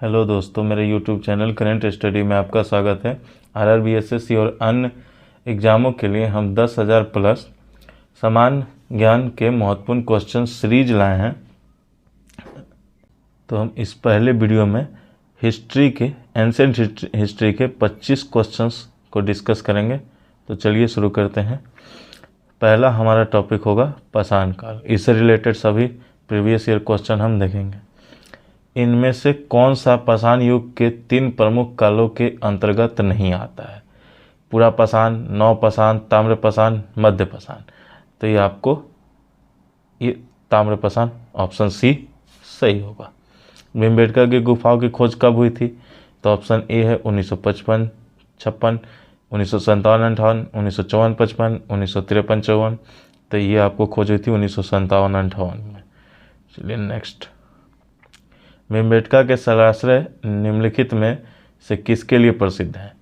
Hello दोस्तों, मेरे YouTube channel current study में आपका स्वागत है। आरआरबी एसएससी और अन्य एग्ज़ामों के लिए हम 10,000 प्लस सामान्य ज्ञान के महत्वपूर्ण क्वेश्चन सीरीज लाए हैं। तो हम इस पहले वीडियो में हिस्ट्री के एंशिएंट हिस्ट्री के 25 क्वेश्चंस को डिस्कस करेंगे। तो चलिए शुरू करते हैं। पहला हमारा टॉपिक होगा पाषाण काल। इससे रिलेटेड सभी प्रीवियस ईयर क्वेश्चन हम देखेंगे। इनमें से कौन सा पाषाण युग के 3 प्रमुख कालों के अंतर्गत नहीं आता है? पुरा पाषाण, नव पाषाण, ताम्र पाषाण, मध्य पाषाण। तो ये आपको ये ताम्र पाषाण ऑप्शन सी सही होगा। भीमबेटका की गुफाओं की खोज कब हुई थी? तो ऑप्शन ए है 1955, 56, 1957, 58, 1954, 55, 1953, 54। तो ये आपको खोज हुई थी 1957, 58 में। चलिए नेक्स्ट। भीमबेटका के शैलाश्रय निम्नलिखित में से किसके लिए प्रसिद्ध हैं?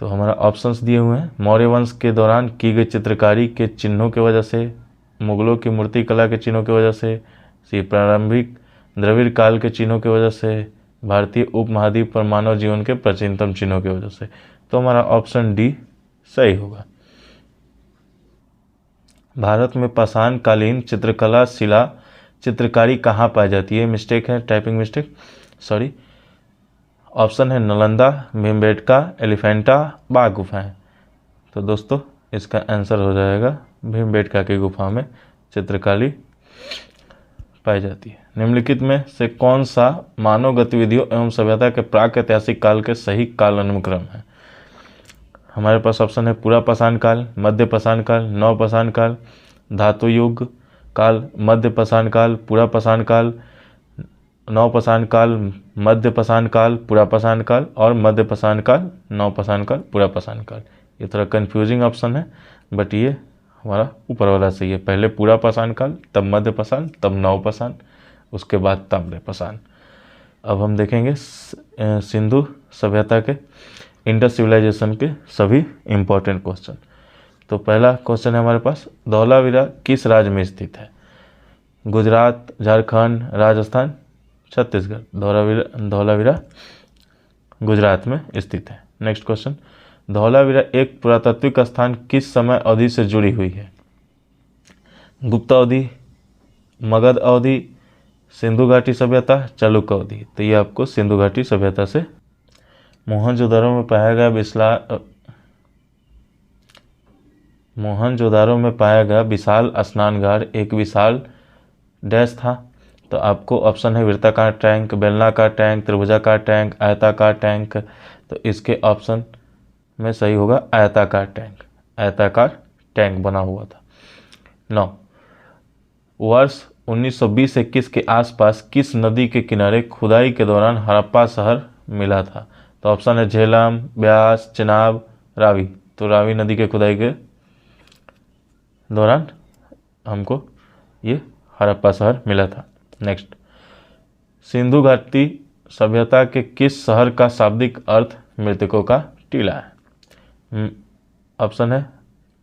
तो हमारा ऑप्शंस दिए हुए हैं। मौर्य वंश के दौरान की गई चित्रकारी के चिन्हों की वजह से, मुगलों की मूर्ति कला के चिन्हों की वजह से, प्रारंभिक द्रविड़ काल के चिन्हों की वजह से, भारतीय उपमहाद्वीप पर मानव जीवन के प्राचीनतम चिन्हों की वजह से। तो हमारा ऑप्शन डी सही होगा। भारत में पाषाण कालीन चित्रकला शिला चित्रकारी कहाँ पाई जाती है? मिस्टेक है, टाइपिंग मिस्टेक, सॉरी। ऑप्शन है नालंदा, भीमबेटका, एलिफेंटा, बाघ गुफाएं। तो दोस्तों इसका आंसर हो जाएगा भीमबेटका की गुफा में चित्रकारी पाई जाती है। निम्नलिखित में से कौन सा मानव गतिविधियों एवं सभ्यता के प्राक ऐतिहासिक काल के सही काल अनुक्रम है? हमारे पास ऑप्शन है पुरा पाषाण काल, मध्य पाषाण काल, नव पाषाण काल, धातु युग काल, मध्य पाषाण काल, पुरा पाषाण काल, नव पाषाण काल, मध्य पाषाण काल, पुरा पाषाण काल, और मध्य पाषाण काल, नव पाषाण काल, पुरा पाषाण काल। ये थोड़ा कंफ्यूजिंग ऑप्शन है, बट ये हमारा ऊपर वाला सही है। पहले पुरा पाषाण काल, तब मध्य पाषाण, तब नव पाषाण, उसके बाद ताम्र पाषाण। अब हम देखेंगे सिंधु सभ्यता के, इंडस सिविलाइजेशन के सभी इम्पोर्टेंट क्वेश्चन। तो पहला क्वेश्चन है हमारे पास, धौलावीरा किस राज्य में स्थित है? गुजरात, झारखंड, राजस्थान, छत्तीसगढ़। धौलावीरा गुजरात में स्थित है। नेक्स्ट क्वेश्चन, धौलावीरा एक पुरातात्विक स्थान किस समय अवधि से जुड़ी हुई है? गुप्त अवधि, मगध अवधि, सिंधु घाटी सभ्यता, चालुक्य अवधि। तो ये आपको सिंधु घाटी सभ्यता से। मोहनजोदारो में पाया गया विशाल स्नानघर एक विशाल डैश था। तो आपको ऑप्शन है वृत्ताकार टैंक, बेलनाकार टैंक, त्रिभुजाकार टैंक, आयताकार टैंक। तो इसके ऑप्शन में सही होगा आयताकार टैंक। आयताकार टैंक बना हुआ था। 9, वर्ष 1920-21 के आसपास किस नदी के किनारे खुदाई के दौरान हड़प्पा शहर मिला था? तो ऑप्शन है झेलम, ब्यास, चेनाब, रावी। तो रावी नदी के खुदाई के दौरान हमको ये हड़प्पा शहर मिला था। नेक्स्ट, सिंधु घाटी सभ्यता के किस शहर का शाब्दिक अर्थ मृतकों का टीला है? ऑप्शन है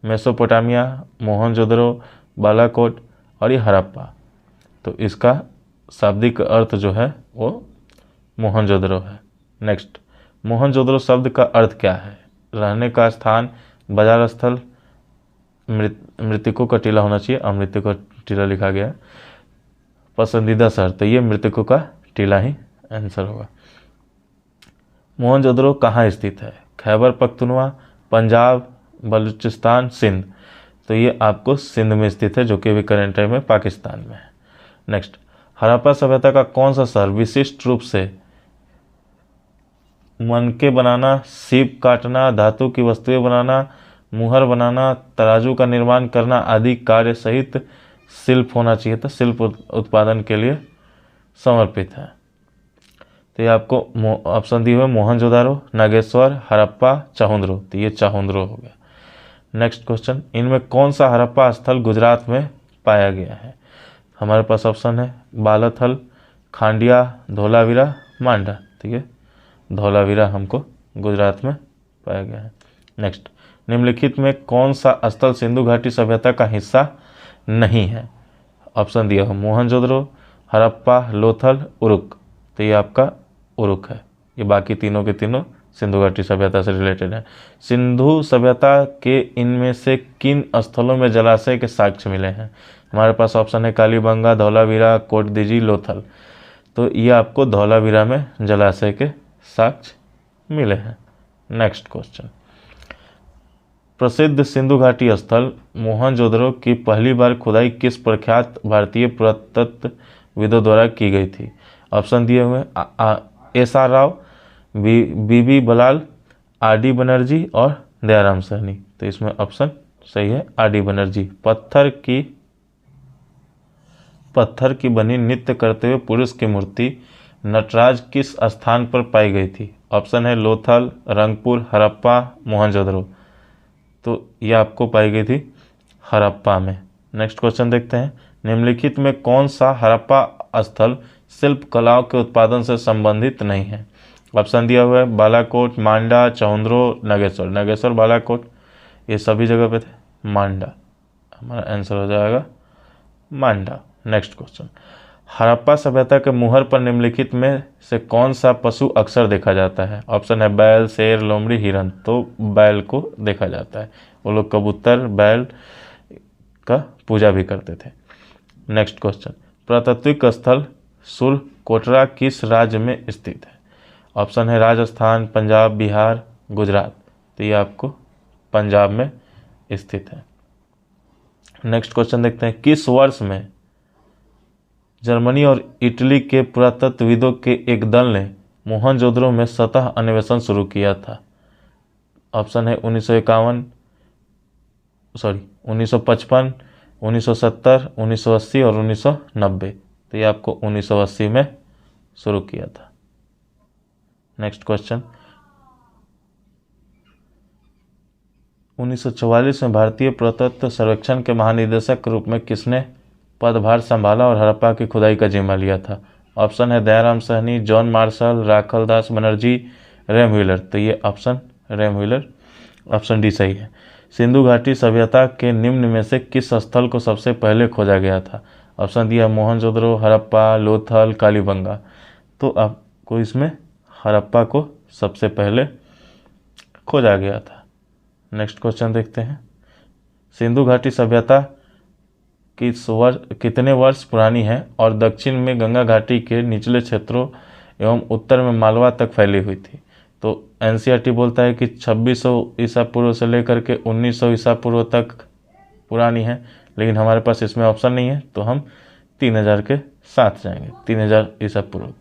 मेसोपोटामिया, मोहनजोदड़ो, बालाकोट और ये हड़प्पा। तो इसका शाब्दिक अर्थ जो है वो मोहनजोदड़ो है। नेक्स्ट, मोहनजोदड़ो शब्द का अर्थ क्या है? रहने का स्थान, बाजार स्थल, मृतकों का टीला होना चाहिए, अमृतकों का टीला लिखा गया है, पसंदीदा शहर। तो ये मृतकों का टीला ही आंसर होगा। मोहनजोदड़ो कहाँ स्थित है? खैबर पख्तूनवा, पंजाब, बलूचिस्तान, सिंध। तो ये आपको सिंध में स्थित है, जो कि अभी करंट टाइम में पाकिस्तान में है। नेक्स्ट, हड़प्पा सभ्यता का कौन सा शहर विशिष्ट रूप से मनके बनाना, सीप काटना, धातु की वस्तुएं बनाना, मुहर बनाना, तराजू का निर्माण करना आदि कार्य सहित शिल्प होना चाहिए था, शिल्प उत्पादन के लिए समर्पित है? तो ये आपको ऑप्शन दिए हुए मोहनजोदारो, नागेश्वर, हड़प्पा, चाहुंद्रो। तो ये चाहुंद्रो हो गया। नेक्स्ट क्वेश्चन, इनमें कौन सा हड़प्पा स्थल गुजरात में पाया गया है? हमारे पास ऑप्शन है बालाथल, खांडिया, धौलावीरा, मांडा। ठीक है, धौलावीरा हमको गुजरात में पाया गया है। नेक्स्ट, निम्नलिखित में कौन सा स्थल सिंधु घाटी सभ्यता का हिस्सा नहीं है? ऑप्शन दिया हो मोहनजोदड़ो, हड़प्पा, लोथल, उरुक। तो ये आपका उरुक है। ये बाकी तीनों के तीनों सिंधु घाटी सभ्यता से रिलेटेड है। सिंधु सभ्यता के इनमें से किन स्थलों में जलाशय के साक्ष्य मिले हैं? हमारे पास ऑप्शन है कालीबंगा, धौलावीरा, कोटदीजी, लोथल। तो ये आपको धौलावीरा में जलाशय के साक्ष्य मिले हैं। नेक्स्ट क्वेश्चन, प्रसिद्ध सिंधु घाटी स्थल मोहनजोदड़ो की पहली बार खुदाई किस प्रख्यात भारतीय पुरातत्वविदों द्वारा की गई थी? ऑप्शन दिए हुए S R. Rao, B B. Balal, R D. Banerjee और दयाराम सहनी। तो इसमें ऑप्शन सही है आर.डी. बनर्जी। पत्थर की बनी नृत्य करते हुए पुरुष की मूर्ति नटराज किस स्थान पर पाई गई थी? ऑप्शन है लोथल, रंगपुर, हड़प्पा, मोहनजोदड़ो। तो ये आपको पाई गई थी हड़प्पा में। नेक्स्ट क्वेश्चन देखते हैं, निम्नलिखित में कौन सा हड़प्पा स्थल शिल्प कलाओं के उत्पादन से संबंधित नहीं है? ऑप्शन दिया हुआ है बालाकोट, मांडा, चौंद्रो, नागेश्वर। नागेश्वर, बालाकोट ये सभी जगह पे थे। मांडा हमारा आंसर हो जाएगा मांडा। नेक्स्ट क्वेश्चन, हड़प्पा सभ्यता के मुहर पर निम्नलिखित में से कौन सा पशु अक्सर देखा जाता है? ऑप्शन है बैल, शेर, लोमड़ी, हिरन। तो बैल को देखा जाता है। वो लोग कबूतर बैल का पूजा भी करते थे। नेक्स्ट क्वेश्चन, पुरातात्विक स्थल सुरकोटरा किस राज्य में स्थित है? ऑप्शन है राजस्थान, पंजाब, बिहार, गुजरात। तो ये आपको पंजाब में स्थित है। नेक्स्ट क्वेश्चन देखते हैं, किस वर्ष में जर्मनी और इटली के पुरातत्वविदों के एक दल ने मोहनजोदड़ो में सतह अन्वेषण शुरू किया था? ऑप्शन है 1951, 1955, 1970, 1980 और 1990। तो ये आपको 1980 में शुरू किया था। नेक्स्ट क्वेश्चन, 1944 में भारतीय पुरातत्व सर्वेक्षण के महानिदेशक के रूप में किसने पदभार संभाला और हड़प्पा की खुदाई का जिम्मा लिया था? ऑप्शन है Dayaram Sahni, John Marshall, Rakhal Das Banerjee, Rem Wheeler. तो ये option Rem Wheeler, option D सही है। सिंधु घाटी सभ्यता के निम्न में से किस स्थल को सबसे पहले खोजा गया था? ऑप्शन दिया मोहनजोदड़ो, हड़प्पा, लोथल, कालीबंगा। तो आपको इसमें हड़प्पा को सबसे पहले खोजा गया था। नेक्स्ट क्वेश्चन देखते हैं, सिंधु घाटी सभ्यता कितने वर्ष पुरानी है और दक्षिण में गंगा घाटी के निचले क्षेत्रों एवं उत्तर में मालवा तक फैली हुई थी? तो एनसीईआरटी बोलता है कि 2600 ईसा पूर्व से लेकर के 1900 ईसा पूर्व तक पुरानी है, लेकिन हमारे पास इसमें ऑप्शन नहीं है, तो हम 3000 के साथ जाएंगे, 3000 ईसा पूर्व।